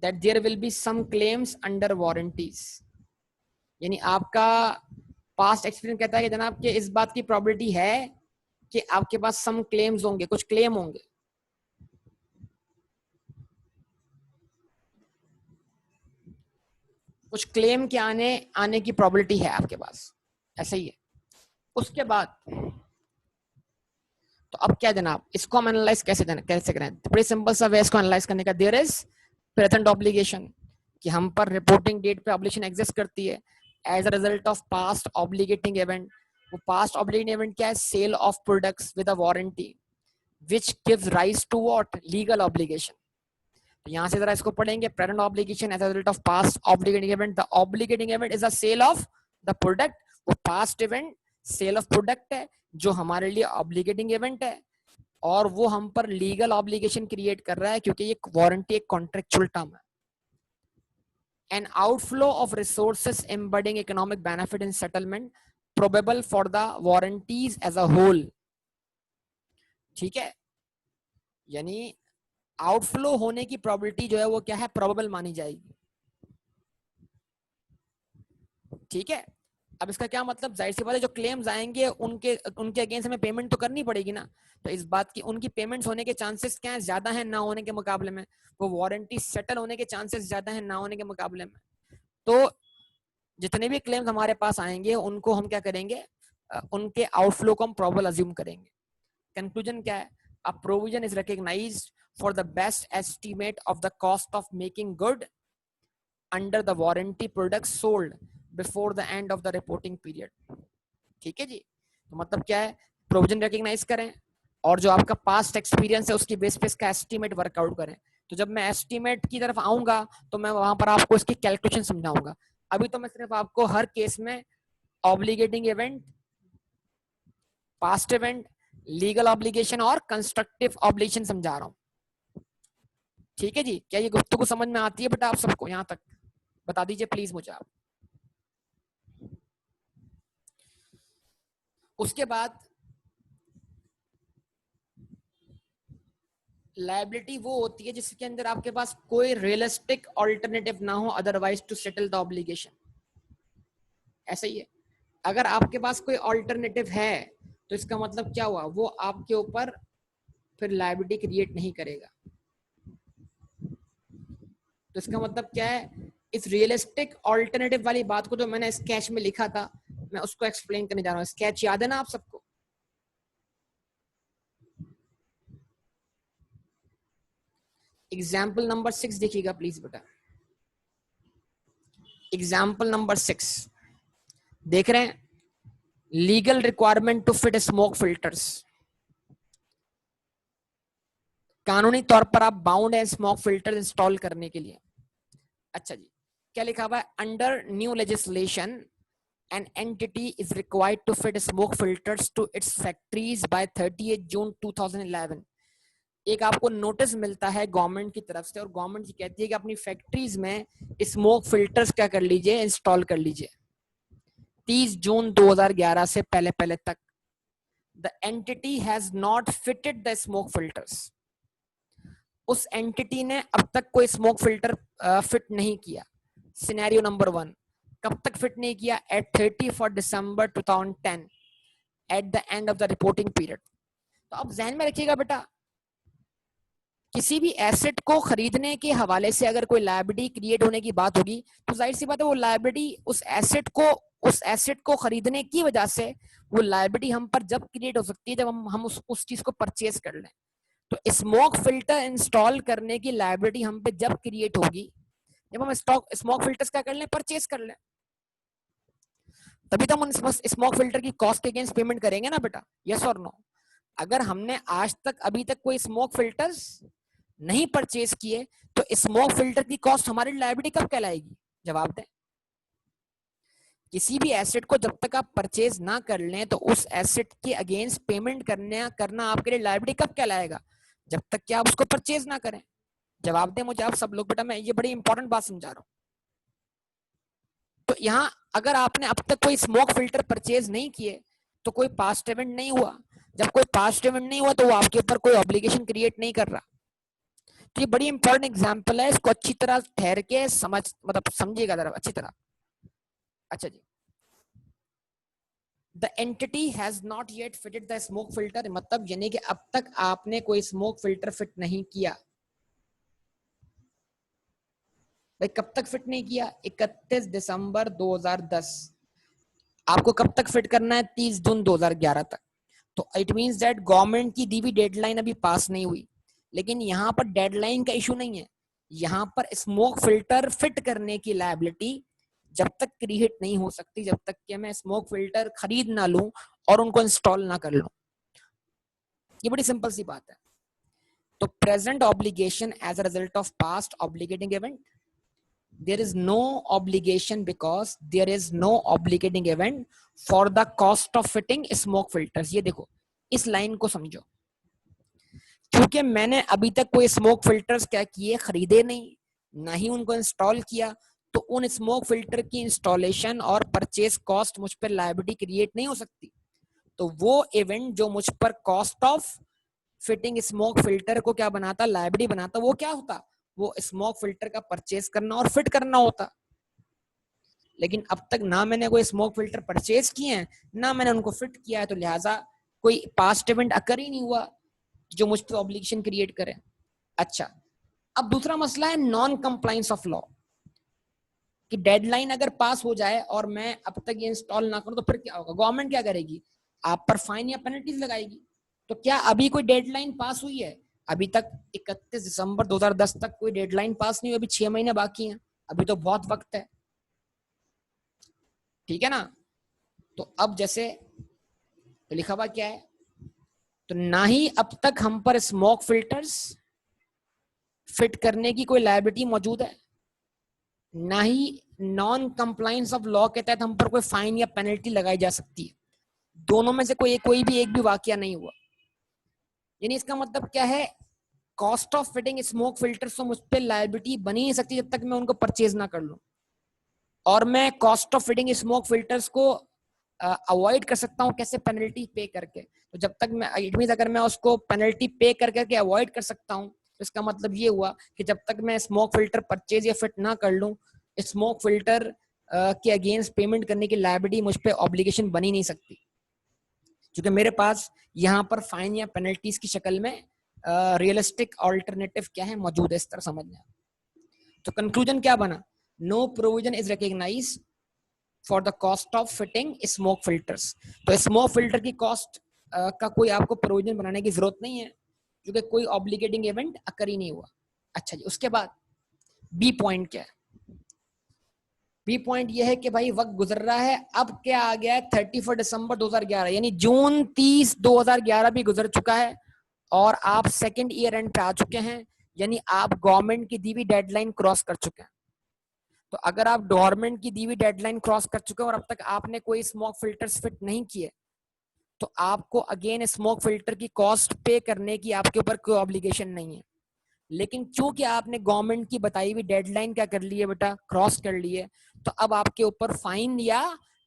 A: that there will be some claims under warranties। यानी आपका past experience कहता है कि जनाब कि इस बात की प्रोबेबिलिटी है कि आपके पास सम क्लेम्स होंगे, कुछ क्लेम होंगे। कुछ क्लेम के आने की प्रोबेबिलिटी है आपके पास, ऐसा ही है। उसके बाद तो अब क्या जनाब, इसको हम एनालाइज कैसे करें? बड़ी सिंपल सा वे इसको एनालाइज करने का, देयर इज प्रेजेंट ऑब्लिगेशन, कि हम पर रिपोर्टिंग डेट पे ऑब्लिगेशन एग्जिस्ट करती है as a result of past obligating event. वो पास्ट ऑब्लिगेटिंग इवेंट क्या है, sale of products with a warranty which gives rise to what, legal obligation. तो यहां से जरा इसको पढ़ेंगे, present obligation as a result of past obligating event, the obligating event is a sale of the product. वो past event sale of product है जो हमारे लिए ऑब्लिगेटिंग इवेंट है, और वो हम पर लीगल ऑब्लिगेशन क्रिएट कर रहा है क्योंकि ये वारंटी एक कॉन्ट्रेक्चुअल टर्म है। An outflow of resources embedding economic benefit in settlement probable for the warranties as a whole। ठीक है, यानी आउटफ्लो होने की प्रोबेबिलिटी जो है वो क्या है, प्रोबेबल मानी जाएगी। ठीक है, अब इसका क्या मतलब, जाहिर सी बात है जो क्लेम्स आएंगे उनके उनके अगेंस्ट हमें पेमेंट तो करनी पड़ेगी ना, तो इस बात की उनकी पेमेंट्स होने के चांसेस क्या है, ज्यादा है ना होने के मुकाबले में, वो वारंटी सेटल होने के चांसेस ज्यादा है ना होने के मुकाबले में। तो जितने भी क्लेम्स हमारे पास आएंगे उनको हम क्या करेंगे, उनके आउटफ्लो को हम प्रोबेबल अज्यूम करेंगे। कंक्लूजन क्या है, a provision is recognised for the best estimate of the cost of making good under the warranty product sold before the end of the reporting period. ठीक है जी, तो मतलब क्या है, प्रोविजन रिकॉग्नाइज करें और जो आपका पास्ट एक्सपीरियंस है उसकी बेस पे इसका एस्टीमेट वर्कआउट करें। तो जब मैं एस्टीमेट की तरफ आऊंगा तो मैं वहां पर आपको इसकी कैलकुलेशन समझाऊंगा। अभी तो मैं सिर्फ आपको हर केस में obligating event, past event, legal obligation और कंस्ट्रक्टिव ऑब्लिगेशन समझा रहा हूँ। ठीक है जी, क्या ये गुफ्तगू समझ में आती है बेटा आप सबको? यहाँ तक बता दीजिए प्लीज मुझे आप। उसके बाद लायबिलिटी वो होती है जिसके अंदर आपके पास कोई रियलिस्टिक ऑल्टरनेटिव ना हो otherwise to settle the obligation. ऐसा ही है, अगर आपके पास कोई ऑल्टरनेटिव है तो इसका मतलब क्या हुआ, वो आपके ऊपर फिर लायबिलिटी क्रिएट नहीं करेगा। तो इसका मतलब क्या है, इस रियलिस्टिक ऑल्टरनेटिव वाली बात को जो मैंने स्केच में लिखा था मैं उसको एक्सप्लेन करने जा रहा हूँ। स्केच याद है ना आप सबको? एग्जाम्पल नंबर 6 देखिएगा प्लीज बेटा। एग्जाम्पल नंबर 6 देख रहे हैं, legal requirement to fit smoke filters. कानूनी तौर पर आप बाउंड है स्मोक फिल्टर इंस्टॉल करने के लिए। अच्छा जी, क्या लिखा हुआ है, under new legislation an entity is required to fit smoke filters to its factories by 30th June 2011। एक आपको नोटिस मिलता है गवर्नमेंट की तरफ से और गवर्नमेंट की कहती है कि अपनी फैक्ट्रीज में स्मोक फिल्टर्स क्या कर लीजिए, इंस्टॉल कर लीजिए 30 जून 2011 से पहले पहले तक। The entity has not fitted the smoke filters. उस एंटिटी ने अब तक कोई स्मोक फिल्टर फिट नहीं किया। सिनेरियो नंबर 1, कब तक फिट नहीं किया, at 31 December 2010 at the end of the reporting period. तो अब ध्यान में रखिएगा बेटा, किसी भी एसेट को खरीदने के हवाले से अगर कोई लायबिलिटी क्रिएट होने की बात होगी तो जाहिर सी बात है वो लायबिलिटी उस एसेट को खरीदने की वजह से वो लायबिलिटी हम पर जब क्रिएट हो सकती है जब हम उस चीज को परचेज कर लें। तो स्मोक फिल्टर इंस्टॉल करने की लायबिलिटी हम पे जब क्रिएट होगी जब हम स्मोक फिल्टर्स क्या कर लें, परचेज कर लें, तभी तो हम स्मोक फिल्टर की कॉस्ट के अगेंस्ट पेमेंट करेंगे ना बेटा, यस और नो। अगर हमने आज तक अभी तक कोई स्मोक फिल्टर्स नहीं परचेज किए तो स्मोक फिल्टर की कॉस्ट हमारी लायबिलिटी कब कहलाएगी, जवाब दें। किसी भी एसेट को जब तक आप परचेज ना कर लें तो उस एसेट के अगेंस्ट पेमेंट करना आपके लिए लायबिलिटी कब कहलाएगा, जब तक कि आप उसको परचेज ना करें। जवाब दें मुझे आप सब लोग बेटा, मैं ये बड़ी इंपॉर्टेंट बात समझा रहा हूं। तो यहाँ अगर आपने अब तक कोई स्मोक फिल्टर परचेज नहीं किए तो कोई पास्ट इवेंट नहीं हुआ। जब कोई पास्ट इवेंट नहीं हुआ तो वो आपके ऊपर कोई ऑब्लिगेशन क्रिएट नहीं कर रहा। तो ये बड़ी इंपॉर्टेंट एग्जांपल है, इसको अच्छी तरह ठहर के समझिएगा जरा अच्छी तरह। अच्छा जी, the entity has not yet fitted the smoke filter, मतलब यानी कि अब तक आपने कोई स्मोक फिल्टर फिट नहीं किया। भाई कब तक फिट नहीं किया, 31 दिसंबर 2010। आपको कब तक फिट करना है, 30 जून 2011 तक। तो इट मींस दैट गवर्नमेंट की दी हुई डेडलाइन अभी पास नहीं हुई। लेकिन यहाँ पर डेडलाइन का इशू नहीं है, यहाँ पर स्मोक फिल्टर फिट करने की लायबिलिटी जब तक क्रिएट नहीं हो सकती जब तक कि मैं स्मोक फिल्टर खरीद ना लूं और उनको इंस्टॉल ना कर लूं। ये बड़ी सिंपल सी बात है। तो present obligation as a result of past obligating event, there is no obligation because there is no obligating event for the cost of fitting smoke filters। ये देखो इस लाइन को समझो, क्योंकि मैंने अभी तक कोई स्मोक फिल्टर्स क्या किए, खरीदे नहीं, ना ही उनको इंस्टॉल किया, तो उन स्मोक फिल्टर की इंस्टॉलेशन और परचेज कॉस्ट मुझ पर लायबिलिटी क्रिएट नहीं हो सकती। तो वो इवेंट जो मुझ पर cost of fitting smoke filter को क्या बनाता, लायबिलिटी बनाता। वो क्या होता, वो स्मोक फिल्टर का परचेज करना और फिट करना होता। लेकिन अब तक ना मैंने कोई स्मोक फिल्टर परचेज किए हैं, ना मैंने उनको फिट किया है, तो लिहाजा कोई पास्ट इवेंट अकर ही नहीं हुआ जो मुझ पर ऑब्लिगेशन क्रिएट करे। अच्छा, अब दूसरा मसला है नॉन कंप्लायंस ऑफ लॉ, कि डेडलाइन अगर पास हो जाए और मैं अब तक ये इंस्टॉल ना करूं तो फिर क्या होगा, गवर्नमेंट क्या करेगी, आप पर फाइन या पेनल्टीज लगाएगी। तो क्या अभी कोई डेडलाइन पास हुई है? अभी तक 31 दिसंबर 2010 तक कोई डेडलाइन पास नहीं हुई, अभी 6 महीने बाकी हैं, अभी तो बहुत वक्त है, ठीक है ना। तो अब जैसे तो लिखा हुआ क्या है, तो ना ही अब तक हम पर स्मोक फिल्टर्स फिट करने की कोई लायबिलिटी मौजूद है, ना ही नॉन कंप्लायंस ऑफ लॉ के तहत हम पर कोई फाइन या पेनल्टी लगाई जा सकती है। दोनों में से कोई भी एक भी वाकया नहीं हुआ। यानी इसका मतलब क्या है, cost of fitting smoke filters तो मुझ पर लायबिलिटी बनी नहीं सकती जब तक मैं उनको परचेज ना कर लूं, और मैं cost of fitting smoke filters को अवॉइड कर सकता हूं कैसे, पेनल्टी पे करके। तो जब तक मैं, इट मींस अगर मैं उसको पेनल्टी पे कर करके अवॉइड कर सकता हूं, तो इसका मतलब ये हुआ कि जब तक मैं स्मोक फिल्टर परचेज या फिट ना कर लूं, स्मोक फिल्टर के अगेंस्ट पेमेंट करने की लायबिलिटी मुझ पे ऑब्लिगेशन बनी नहीं सकती, क्योंकि मेरे पास यहाँ पर फाइन या पेनल्टीज की शक्ल में रियलिस्टिक ऑल्टरनेटिव क्या है, मौजूद है। इस तरह समझना। तो कंक्लूजन क्या बना, no provision is recognised for the cost of fitting smoke filters. तो स्मोक फिल्टर की कॉस्ट का कोई आपको प्रोविजन बनाने की जरूरत नहीं है, क्योंकि कोई ऑब्लिगेटिंग इवेंट अकर ही नहीं हुआ। अच्छा जी, उसके बाद बी पॉइंट क्या है, बी पॉइंट ये है कि भाई वक्त गुजर रहा है, अब क्या आ गया है 31 दिसंबर 2011, यानी जून 30 2011 भी गुजर चुका है, और आप सेकेंड ईयर एंड पे आ चुके हैं, यानी आप गवर्नमेंट की दी हुई डेडलाइन क्रॉस कर चुके हैं। तो अगर आप गवर्नमेंट की दी हुई डेडलाइन क्रॉस कर चुके हैं और अब तक आपने कोई स्मोक फिल्टर्स फिट नहीं किए, तो आपको अगेन स्मोक फिल्टर की कॉस्ट पे करने की आपके ऊपर कोई ऑब्लिगेशन नहीं है। लेकिन चूंकि आपने गवर्नमेंट की बताई हुई डेडलाइन क्या कर ली है बेटा, क्रॉस कर ली है, तो अब आपके ऊपर फाइन या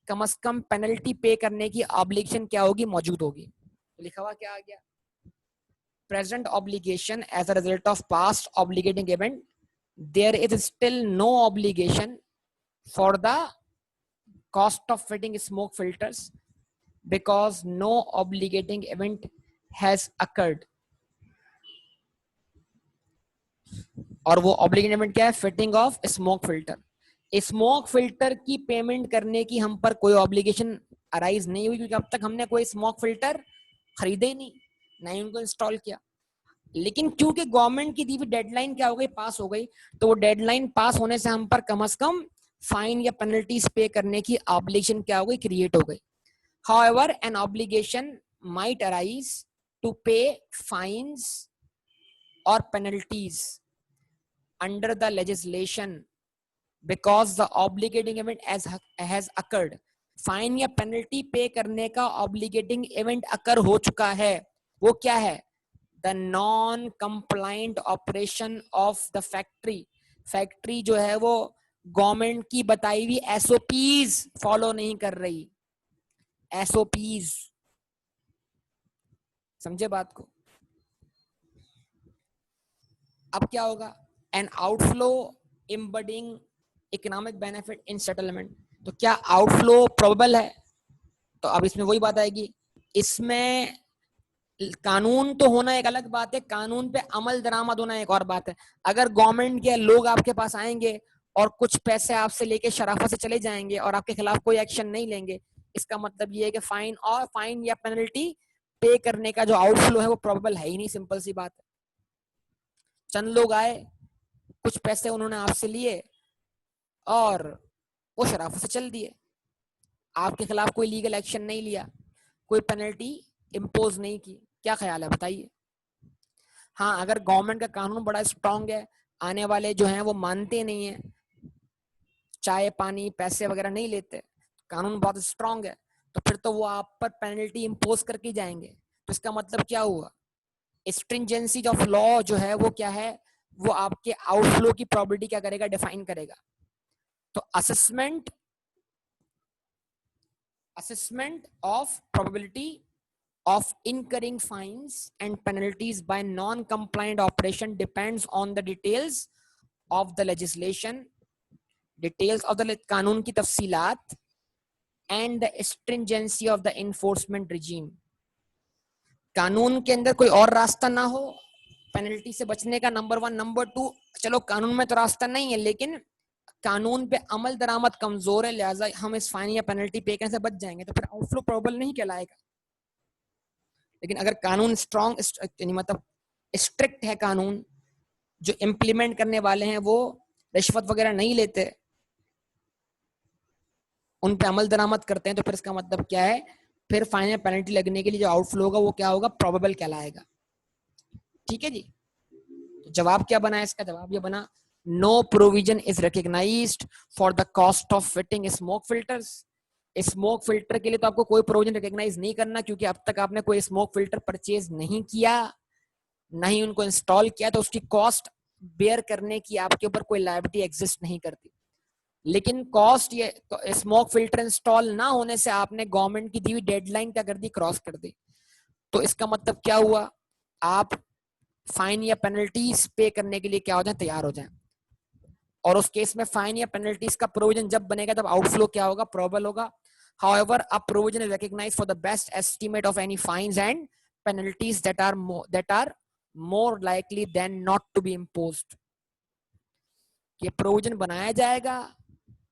A: कम से कम पेनल्टी पे करने की ऑब्लिगेशन क्या होगी, मौजूद होगी। तो लिखा हुआ क्या आ गया, present obligation as a result of past obligating event, there is still no obligation for the cost of fitting smoke filters because no obligating event has occurred। और वो obligating event क्या है, fitting of smoke filter. Smoke filter की payment करने की हम पर कोई ऑब्लिगेशन अराइज नहीं हुई, क्योंकि अब तक हमने कोई स्मोक फिल्टर खरीदे ही नहीं, ना ही उनको इंस्टॉल किया। लेकिन क्योंकि गवर्नमेंट की दी हुई डेडलाइन क्या हो गई, पास हो गई, तो वो डेडलाइन पास होने से हम पर कम से कम फाइन या पेनल्टीज पे करने की ऑब्लिगेशन क्या हो गई, क्रिएट हो गई। However, an obligation might arise to pay fines or penalties under the legislation because the obligating event has occurred। Fine या पेनल्टी पे करने का ऑब्लिगेटिंग इवेंट अकर हो चुका है। वो क्या है, the non compliant operation of the factory. Factory जो है वो गवर्नमेंट की बताई हुई एसओपीज फॉलो नहीं कर रही, एसओपीज, समझे बात को। अब क्या होगा, an outflow embodying economic benefit in settlement. तो क्या आउटफ्लो प्रोबेबल है, तो अब इसमें वही बात आएगी, इसमें कानून तो होना एक अलग बात है, कानून पे अमल दरामद होना एक और बात है। अगर गवर्नमेंट के लोग आपके पास आएंगे और कुछ पैसे आपसे लेके शराफत से चले जाएंगे और आपके खिलाफ कोई एक्शन नहीं लेंगे, इसका मतलब ये है कि फाइन या पेनल्टी पे करने का जो आउटफ्लो है वो प्रोबेबल है ही नहीं, सिंपल सी बात है। चंद लोग आए, कुछ पैसे उन्होंने आपसे लिए और वो शराफत से चल दिए, आपके खिलाफ कोई लीगल एक्शन नहीं लिया, कोई पेनल्टी इम्पोज नहीं की। क्या ख्याल है बताइए। हाँ, अगर गवर्नमेंट का कानून बड़ा स्ट्रांग है, आने वाले जो हैं वो मानते नहीं है, चाय पानी पैसे वगैरह नहीं लेते, कानून बहुत स्ट्रांग है, तो फिर तो वो आप पर पेनल्टी इम्पोज करके जाएंगे। तो इसका मतलब क्या हुआ, स्ट्रिंजेंसी ऑफ लॉ जो है वो क्या है, वो आपके आउटफ्लो की प्रोबेबिलिटी क्या करेगा, डिफाइन करेगा। तो assessment of probability of incurring fines and penalties by non-compliant operation depends on the details of the legislation, details of the कानून की तफसीलात and the stringency of the enforcement regime. कानून के अंदर कोई और रास्ता ना हो पेनल्टी से बचने का, नंबर 1। नंबर 2, चलो कानून में तो रास्ता नहीं है, लेकिन कानून पे अमल दरामद कमजोर है, लिहाजा हम इस फाइन या पेनल्टी पे करने से बच जाएंगे, तो फिर आउटफ्लो प्रोबेबल नहीं कहलाएगा। लेकिन अगर कानून स्ट्रॉन्ग मतलब स्ट्रिक्ट है, कानून जो इम्प्लीमेंट करने वाले हैं वो रिश्वत वगैरह नहीं लेते, उन पे अमल दरामद करते हैं, तो फिर इसका मतलब क्या है, फिर फाइन या पेनल्टी लगने के लिए जो आउटफ्लो होगा वो क्या होगा, प्रोबेबल कहलाएगा। ठीक है जी। तो जवाब क्या बना है इसका? जवाब ये बना, no provision is recognised for the cost of fitting smoke filters. Smoke filter के लिए तो आपको कोई प्रोविजन रिकॉग्नाइज नहीं करना, क्योंकि अब तक आपने कोई स्मोक फिल्टर परचेज नहीं किया, नहीं उनको इंस्टॉल किया, तो उसकी कॉस्ट बेयर करने की आपके ऊपर कोई लायबिलिटी एग्जिस्ट नहीं करती। लेकिन कॉस्ट ये स्मोक फिल्टर इंस्टॉल ना होने से आपने गवर्नमेंट की दी हुई डेडलाइन क्या कर दी, क्रॉस कर दी। तो इसका मतलब क्या हुआ, आप फाइन या पेनल्टीज पे करने के लिए क्या हो जाए, तैयार हो जाए। और उस केस में फाइन या पेनल्टीज का प्रोविजन जब बनेगा तब आउटफ्लो क्या होगा, प्रोबेबल होगा। However, a provision is recognized for the best estimate of any fines and penalties that are more likely than not to be imposed. ये प्रोविजन बनाया जाएगा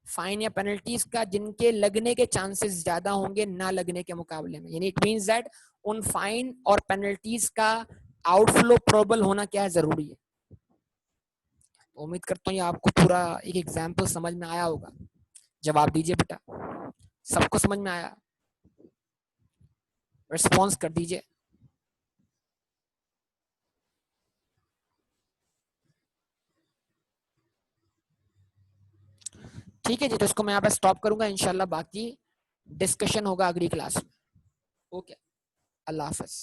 A: फाइन या पेनल्टीज का जिनके लगने के चांसेस ज्यादा होंगे ना लगने के मुकाबले में। यानी इट मींस दैट उन फाइन और पेनल्टीज का आउटफ्लो प्रोबेबल होना क्या है, जरूरी है। उम्मीद करता हूँ ये आपको पूरा एक एग्जाम्पल समझ में आया होगा। जवाब दीजिए बेटा, सबको समझ में आया? रिस्पॉन्स कर दीजिए। ठीक है जी, तो इसको मैं यहाँ पे स्टॉप करूंगा, इंशाल्लाह बाकी डिस्कशन होगा अगली क्लास में। ओके, अल्लाह हाफिज।